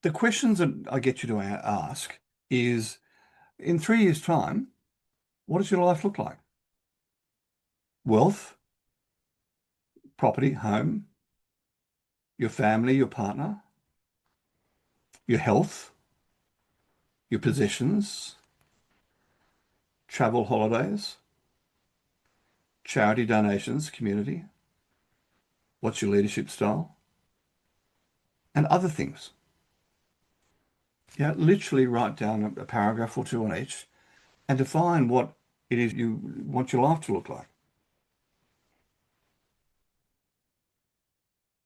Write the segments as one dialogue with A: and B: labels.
A: The questions that I get you to ask is, in 3 years' time, what does your life look like? Wealth, property, home, your family, your partner, your health, your possessions, travel holidays, charity donations, community, what's your leadership style, and other things. Yeah, literally write down a paragraph or two on each and define what it is you want your life to look like.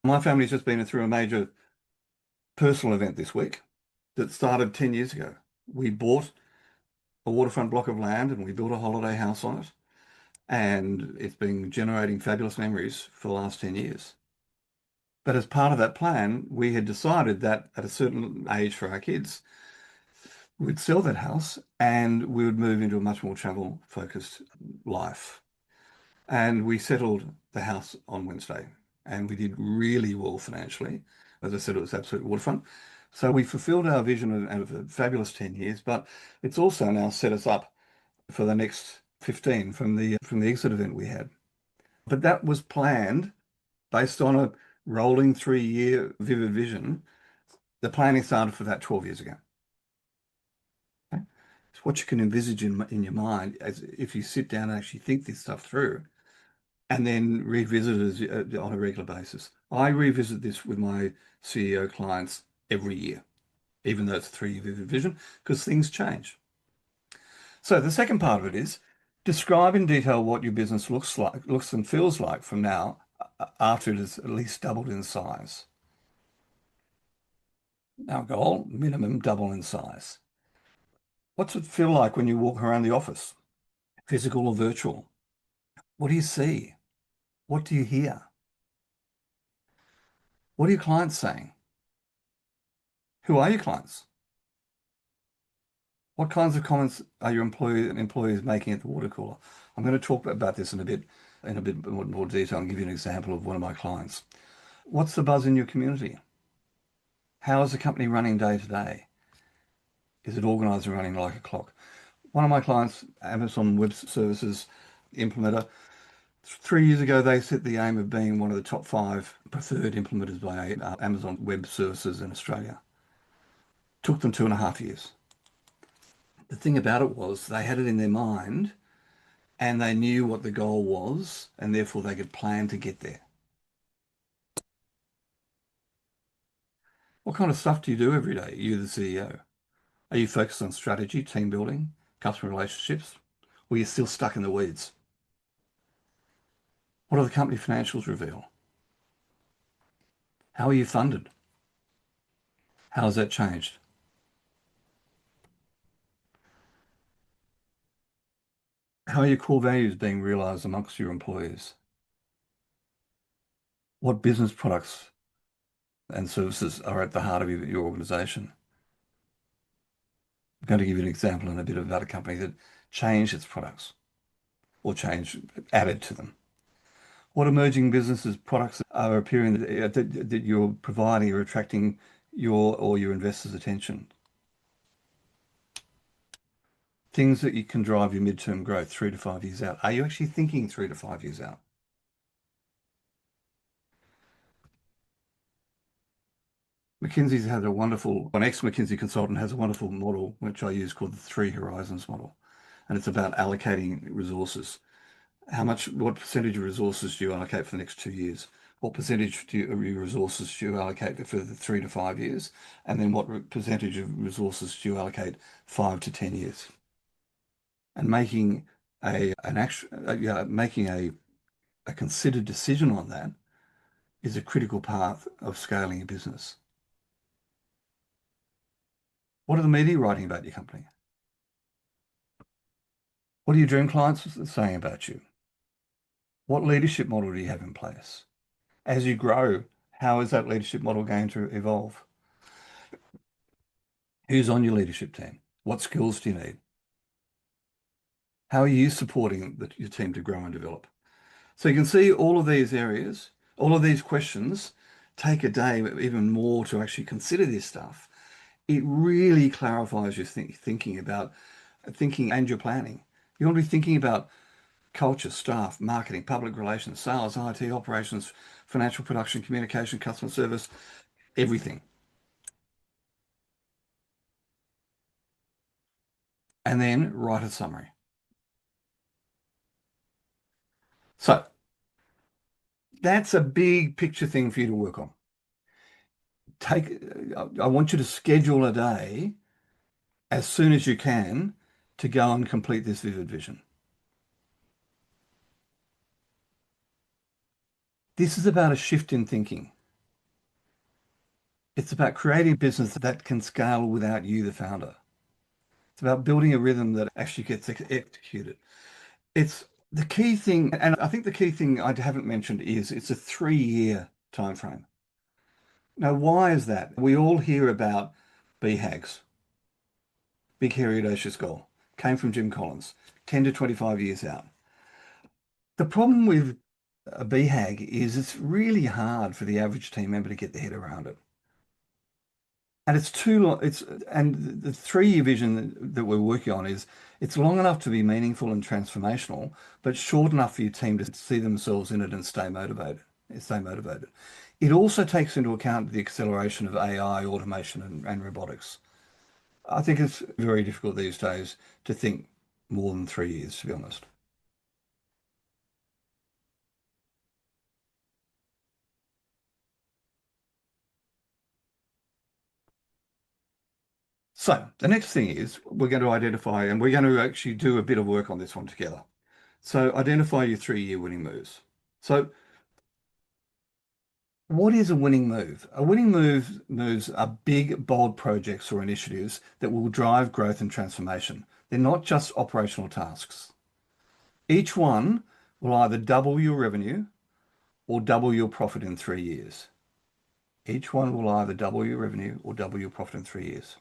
A: My family's just been through a major personal event this week that started 10 years ago. We bought a waterfront block of land and we built a holiday house on it. And it's been generating fabulous memories for the last 10 years. But as part of that plan, we had decided that at a certain age for our kids, we'd sell that house and we would move into a much more travel focused life. And we settled the house on Wednesday and we did really well financially. As I said, it was absolute waterfront. So we fulfilled our vision of a fabulous 10 years, but it's also now set us up for the next 15 from the exit event we had. But that was planned based on a rolling 3-year vivid vision. The planning started for that 12 years ago. Okay? It's what you can envisage in your mind as if you sit down and actually think this stuff through and then revisit it on a regular basis. I revisit this with my CEO clients every year, even though it's a 3-year vivid vision, because things change. So the second part of it is describe in detail what your business looks and feels like from now after it has at least doubled in size. Our goal, minimum double in size. What's it feel like when you walk around the office? Physical or virtual? What do you see? What do you hear? What are your clients saying? Who are your clients? What kinds of comments are your employees making at the water cooler? I'm going to talk about this in a bit more detail and give you an example of one of my clients. What's the buzz in your community? How is the company running day to day? Is it organized and running like a clock? One of my clients, Amazon Web Services implementer, 3 years ago, they set the aim of being one of the top 5 preferred implementers by Amazon Web Services in Australia. Took them 2.5 years. The thing about it was they had it in their mind and they knew what the goal was, and therefore they could plan to get there. What kind of stuff do you do every day? You, the CEO. Are you focused on strategy, team building, customer relationships? Or are you still stuck in the weeds? What do the company financials reveal? How are you funded? How has that changed? How are your core values being realized amongst your employees? What business products and services are at the heart of your organization? I'm going to give you an example in a bit about a company that changed its products or added to them. What emerging businesses products are appearing that you're providing or attracting your investors' attention? Things that you can drive your midterm growth 3 to 5 years out. Are you actually thinking 3 to 5 years out? McKinsey's had an ex-McKinsey consultant has a wonderful model, which I use called the 3 horizons model. And it's about allocating resources. What percentage of resources do you allocate for the next 2 years? What percentage of your resources do you allocate for the 3 to 5 years? And then what percentage of resources do you allocate 5 to 10 years? And making a considered decision on that is a critical part of scaling a business. What are the media writing about your company? What are your dream clients saying about you? What leadership model do you have in place? As you grow, how is that leadership model going to evolve? Who's on your leadership team? What skills do you need? How are you supporting your team to grow and develop? So you can see all of these areas, all of these questions take a day, even more to actually consider this stuff. It really clarifies your thinking and your planning. You want to be thinking about culture, staff, marketing, public relations, sales, IT, operations, financial production, communication, customer service, everything. And then write a summary. So that's a big picture thing for you to work on. Take, I want you to schedule a day as soon as you can to go and complete this vivid vision. This is about a shift in thinking. It's about creating a business that can scale without you, the founder. It's about building a rhythm that actually gets executed. It's the key thing, and I think the key thing I haven't mentioned is it's a 3-year time frame. Now, why is that? We all hear about BHAGs, big hairy audacious goal, came from Jim Collins, 10 to 25 years out. The problem with a BHAG is it's really hard for the average team member to get their head around it. And it's too long. And the 3-year vision that we're working on is it's long enough to be meaningful and transformational, but short enough for your team to see themselves in it and stay motivated. Stay motivated. It also takes into account the acceleration of AI, automation, and robotics. I think it's very difficult these days to think more than 3 years, to be honest. So the next thing is we're going to identify, and we're going to actually do a bit of work on this one together. So identify your 3-year winning moves. So what is a winning move? A winning moves are big, bold projects or initiatives that will drive growth and transformation. They're not just operational tasks. Each one will either double your revenue or double your profit in 3 years. Each one will either double your revenue or double your profit in 3 years.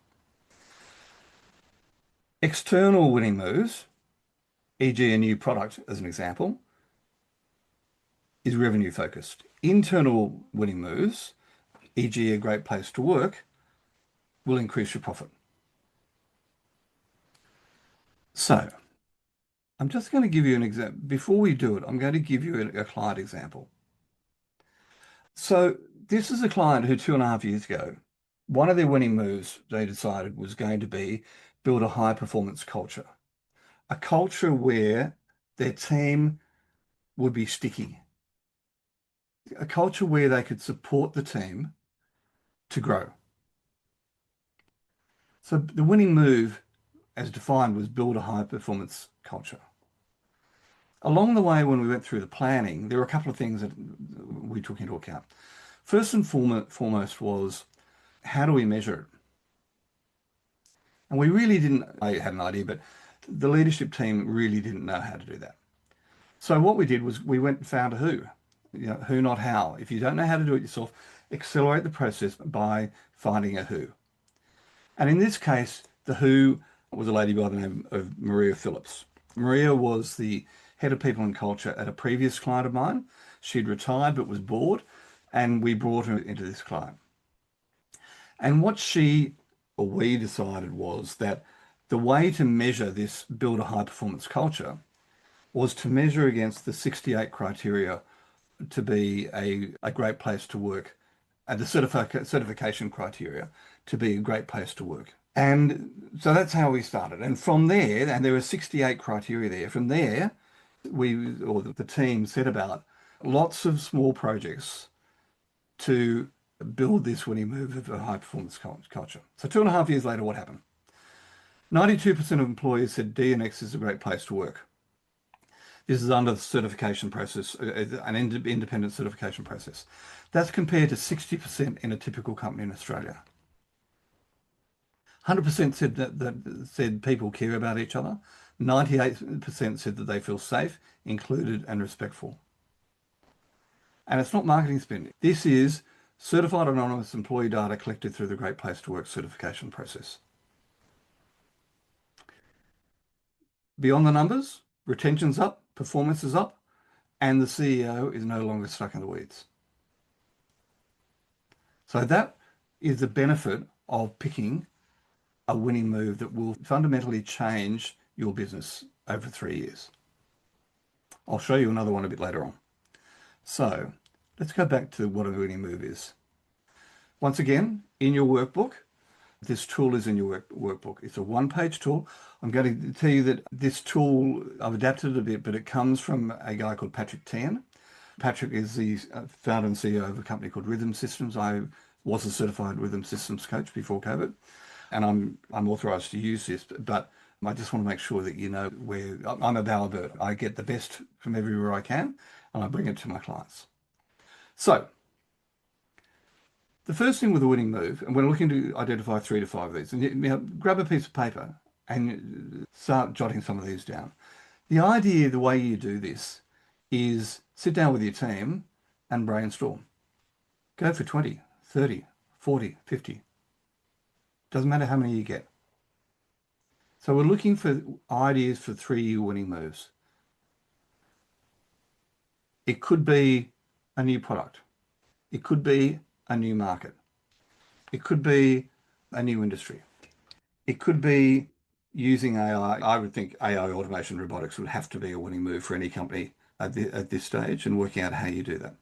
A: External winning moves, e.g. a new product as an example, is revenue focused. Internal winning moves, e.g. a great place to work, will increase your profit. So I'm just going to give you an example. Before we do it, I'm going to give you a client example. So this is a client who 2.5 years ago, one of their winning moves they decided was going to be build a high performance culture, a culture where their team would be sticky, a culture where they could support the team to grow. So the winning move, as defined, was build a high performance culture. Along the way, when we went through the planning, there were a couple of things that we took into account. First and foremost was how do we measure it? And we really didn't, I had an idea, but the leadership team really didn't know how to do that. So what we did was we went and found a who, who, not how. If you don't know how to do it yourself, accelerate the process by finding a who. And in this case, the who was a lady by the name of Maria Phillips. Maria was the head of people and culture at a previous client of mine. She'd retired but was bored, and we brought her into this client. And what she or we decided was that the way to measure this build a high performance culture was to measure against the 68 criteria to be a great place to work and the certification criteria to be a great place to work. And so that's how we started. And from there, and there were 68 criteria there, from there, the team set about lots of small projects to build this winning move of a high performance culture. So 2.5 years later, what happened? 92% of employees said DNX is a great place to work. This is under the certification process, an independent certification process. That's compared to 60% in a typical company in Australia. 100% said people care about each other. 98% said that they feel safe, included, and respectful. And it's not marketing spin. This is certified anonymous employee data collected through the Great Place to Work certification process. Beyond the numbers, retention's up, performance is up, and the CEO is no longer stuck in the weeds. So that is the benefit of picking a winning move that will fundamentally change your business over 3 years. I'll show you another one a bit later on. So let's go back to what a winning move is. Once again, in your workbook, this tool is in your workbook. It's a one-page tool. I'm going to tell you that this tool, I've adapted it a bit, but it comes from a guy called Patrick Tian. Patrick is the founder and CEO of a company called Rhythm Systems. I was a certified Rhythm Systems coach before COVID, and I'm authorized to use this, but I just want to make sure that you know where I'm a bowerbird. I get the best from everywhere I can, and I bring it to my clients. So the first thing with a winning move, and we're looking to identify 3 to 5 of these, and grab a piece of paper and start jotting some of these down. The idea, the way you do this, is sit down with your team and brainstorm. Go for 20, 30, 40, 50. Doesn't matter how many you get. So we're looking for ideas for 3 winning moves. It could be a new product. It could be a new market. It could be a new industry. It could be using AI. I would think AI automation robotics would have to be a winning move for any company at this stage, and working out how you do that,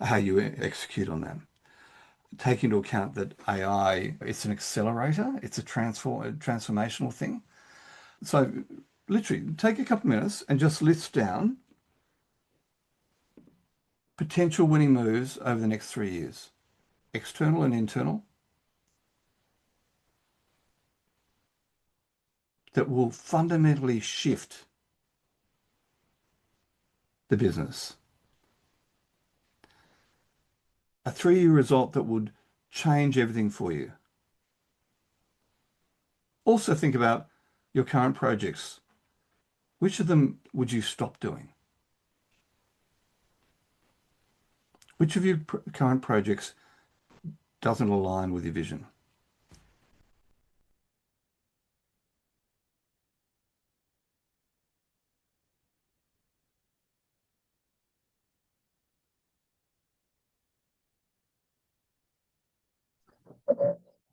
A: how you execute on that. Take into account that AI, it's an accelerator, it's a transformational thing. So literally take a couple of minutes and just list down potential winning moves over the next 3 years, external and internal, that will fundamentally shift the business. A 3-year result that would change everything for you. Also think about your current projects. Which of them would you stop doing? Which of your current projects doesn't align with your vision?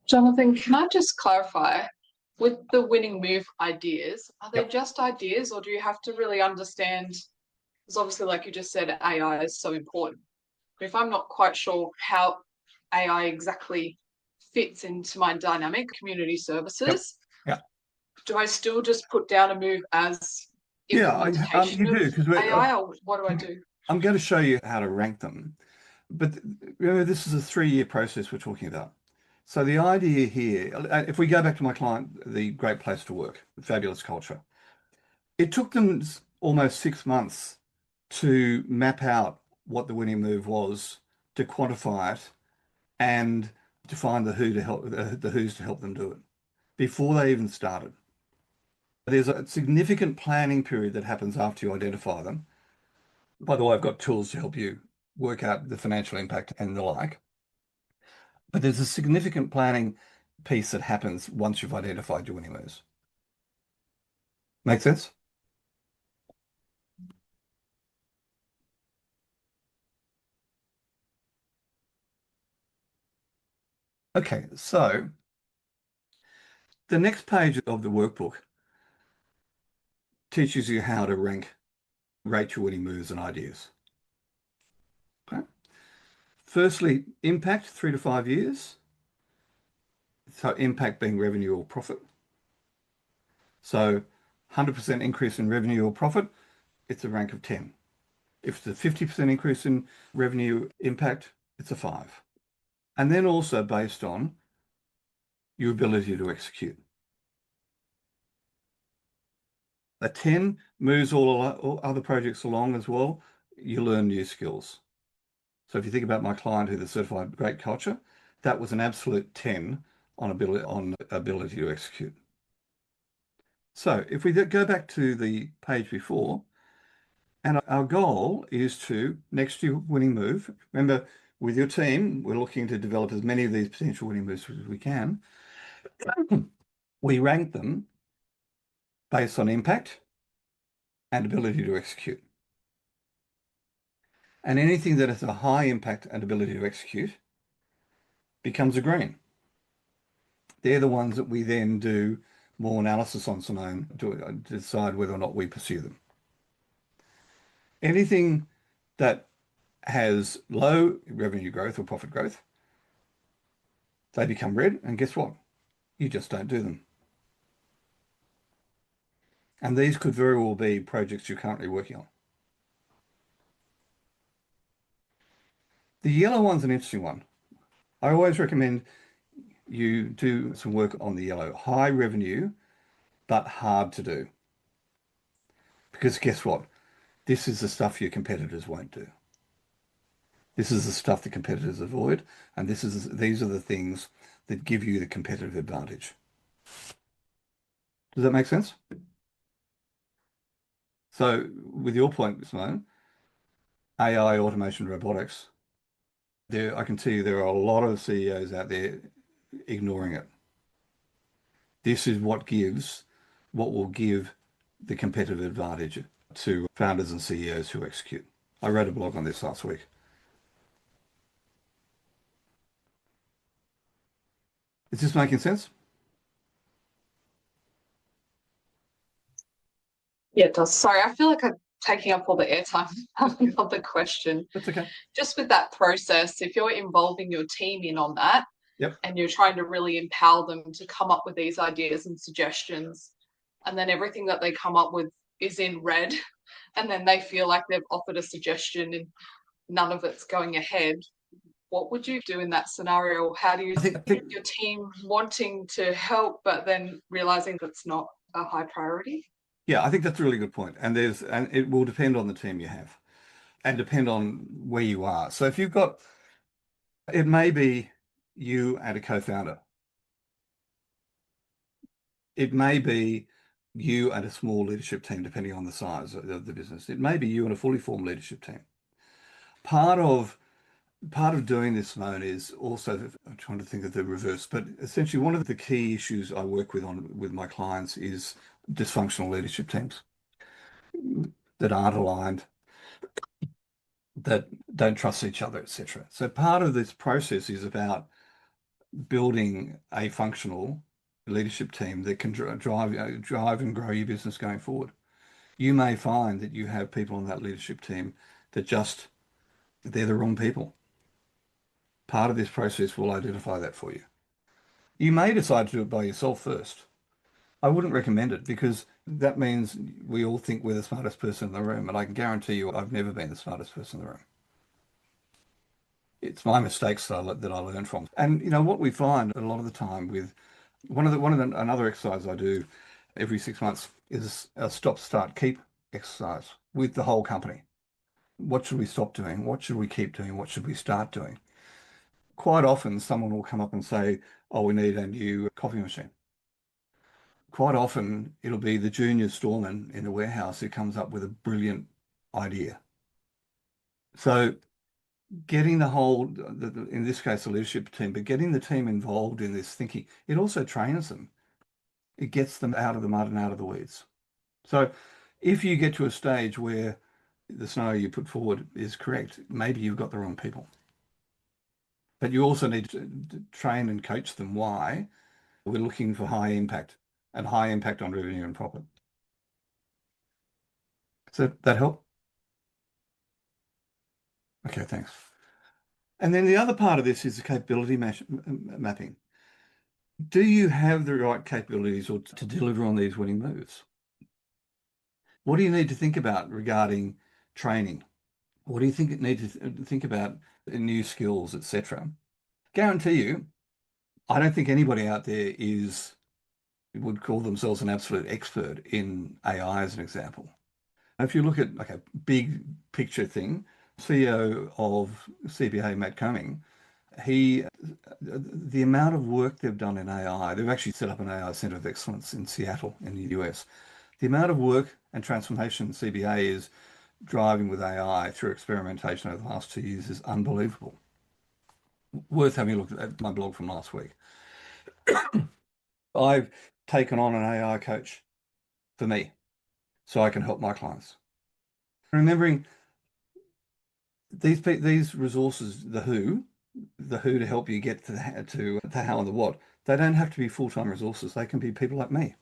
B: Jonathan, can I just clarify with the winning move ideas, are they
A: Yep.
B: just ideas or do you have to really understand? Because obviously, like you just said, AI is so important. But if I'm not quite sure how AI exactly fits into my dynamic community
A: Yep.
B: services,
A: Yeah.
B: do I still just put down a move as
A: Yeah,
B: implementation
A: you
B: of
A: do, because
B: AI or what do I do?
A: I'm going to show you how to rank them. But remember, this is a 3-year process we're talking about. So the idea here, if we go back to my client, the Great Place to Work, fabulous culture, it took them almost 6 months to map out what the winning move was, to quantify it, and to find the who to help, the who's to help them do it before they even started. There's a significant planning period that happens after you identify them. By the way, I've got tools to help you work out the financial impact and the like. But there's a significant planning piece that happens once you've identified your winning moves. Make sense? Okay, so the next page of the workbook teaches you how to rate your winning moves and ideas. Okay. Firstly, impact 3 to 5 years. So impact being revenue or profit. So 100% increase in revenue or profit, it's a rank of 10. If it's a 50% increase in revenue impact, it's a 5. And then also based on your ability to execute. A 10 moves all other projects along as well. You learn new skills. So if you think about my client who's a certified great culture, that was an absolute 10 on ability to execute. So if we go back to the page before, and our goal is to, next to winning move, remember with your team, we're looking to develop as many of these potential winning moves as we can. We rank them based on impact and ability to execute. And anything that has a high impact and ability to execute becomes a green. They're the ones that we then do more analysis on, Simone, to decide whether or not we pursue them. Anything that has low revenue growth or profit growth, they become red, and guess what? You just don't do them. And these could very well be projects you're currently working on. The yellow one's an interesting one. I always recommend you do some work on the yellow. High revenue, but hard to do. Because guess what? This is the stuff your competitors won't do. This is the stuff the competitors avoid, and these are the things that give you the competitive advantage. Does that make sense? So with your point, Simone, AI, automation, robotics, I can tell you there are a lot of CEOs out there ignoring it. This is what will give the competitive advantage to founders and CEOs who execute. I wrote a blog on this last week. Is this making sense?
B: Yeah, it does. Sorry, I feel like I'm taking up all the airtime. Another question.
A: That's okay.
B: Just with that process, if you're involving your team in on that
A: Yep.
B: and you're trying to really empower them to come up with these ideas and suggestions, and then everything that they come up with is in red, and then they feel like they've offered a suggestion and none of it's going ahead, what would you do in that scenario? How do you
A: I think
B: your team wanting to help, but then realizing that's not a high priority?
A: yeah, I think that's a really good point. And it will depend on the team you have and depend on where you are. So if you've got, it may be you and a co-founder. It may be you and a small leadership team, depending on the size of the business. It may be you and a fully formed leadership team. Part of doing this, Simone, is also, I'm trying to think of the reverse, but essentially one of the key issues I work with my clients is dysfunctional leadership teams that aren't aligned, that don't trust each other, etc. So part of this process is about building a functional leadership team that can drive and grow your business going forward. You may find that you have people on that leadership team that they're the wrong people. Part of this process will identify that for you. You may decide to do it by yourself first. I wouldn't recommend it because that means we all think we're the smartest person in the room, and I can guarantee you I've never been the smartest person in the room. It's my mistakes that I learn from. And you know what we find a lot of the time with another exercise I do every 6 months is a stop, start, keep exercise with the whole company. What should we stop doing? What should we keep doing? What should we start doing? Quite often, someone will come up and say, "Oh, we need a new coffee machine." Quite often, it'll be the junior storeman in the warehouse who comes up with a brilliant idea. So getting the whole, in this case, the leadership team, but getting the team involved in this thinking, it also trains them. It gets them out of the mud and out of the weeds. So if you get to a stage where the scenario you put forward is correct, maybe you've got the wrong people. But you also need to train and coach them why we're looking for high impact and high impact on revenue and profit. So that help? Okay, thanks. And then the other part of this is the capability mapping. Do you have the right capabilities or to deliver on these winning moves? What do you need to think about regarding training? What do you need to think about new skills, etc.? Guarantee you, I don't think anybody out there would call themselves an absolute expert in AI as an example. If you look at like a big picture thing, CEO of CBA, Matt Cumming, the amount of work they've done in AI, they've actually set up an AI Center of Excellence in Seattle in the US. The amount of work and transformation CBA is driving with AI through experimentation over the last 2 years is unbelievable. Worth having a look at my blog from last week. I've taken on an AI coach for me so I can help my clients. Remembering these resources, the who, the who to help you get to the how and the what. They don't have to be full-time resources. They can be people like me,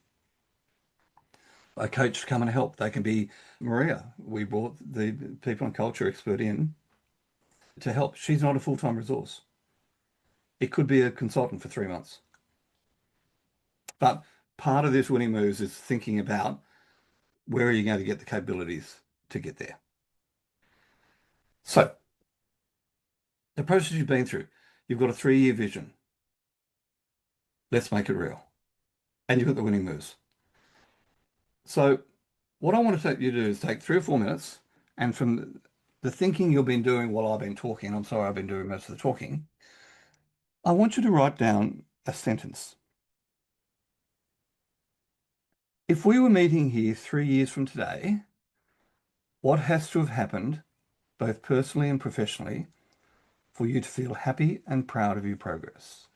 A: a coach to come and help. They can be Maria. We brought the people and culture expert in to help. She's not a full-time resource. It could be a consultant for 3 months. But part of this winning moves is thinking about where are you going to get the capabilities to get there. So the process you've been through, you've got a 3-year vision. Let's make it real. And you've got the winning moves. So what I want to take you to do is take 3 or 4 minutes, and from the thinking you've been doing while I've been talking, I'm sorry, I've been doing most of the talking, I want you to write down a sentence. If we were meeting here 3 years from today, what has to have happened, both personally and professionally, for you to feel happy and proud of your progress?